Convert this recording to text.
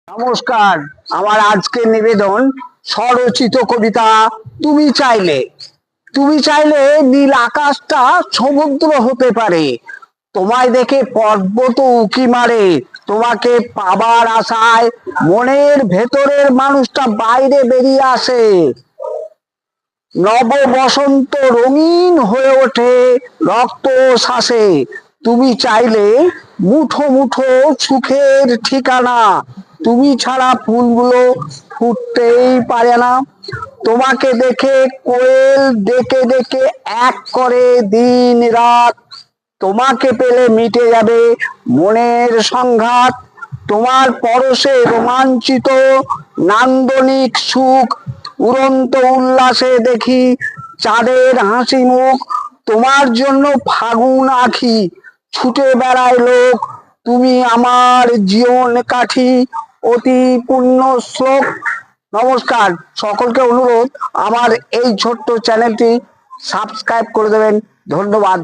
নমস্কার। আমার আজকের নিবেদন স্বরচিত কবিতা তুমি চাইলে। তুমি চাইলে নীল আকাশটা সমুদ্র হতে পারে, তোমায় দেখে পর্বত উকি মারে, তোমাকে পাবার আশায় মনের ভেতরের মানুষটা বাইরে বেরিয়ে আসে। নব বসন্ত রঙিন হয়ে ওঠে রক্ত শ্বাসে। তুমি চাইলে মুঠো মুঠো সুখের ঠিকানা, তুমি ছাড়া ফুলগুলো ফুটতেই পারে না। তোমাকে দেখে কোয়েল ডেকে ডেকে এক করে দিন রাত, তোমাকে পেলে মিটে যাবে মনের সংঘাত। তোমার পরশে রোমাঞ্চিত নান্দনিক সুখ, উড়ন্ত উল্লাসে দেখি চাঁদের হাসি মুখ। তোমার জন্য ফাগুন আঁখি ছুটে বেড়ায় লোক, তুমি আমার জীবন কাঠি অতি পূর্ণ শ্লোক। নমস্কার, সকলকে অনুরোধ আমার এই ছোট্ট চ্যানেলটি সাবস্ক্রাইব করে দেবেন। ধন্যবাদ।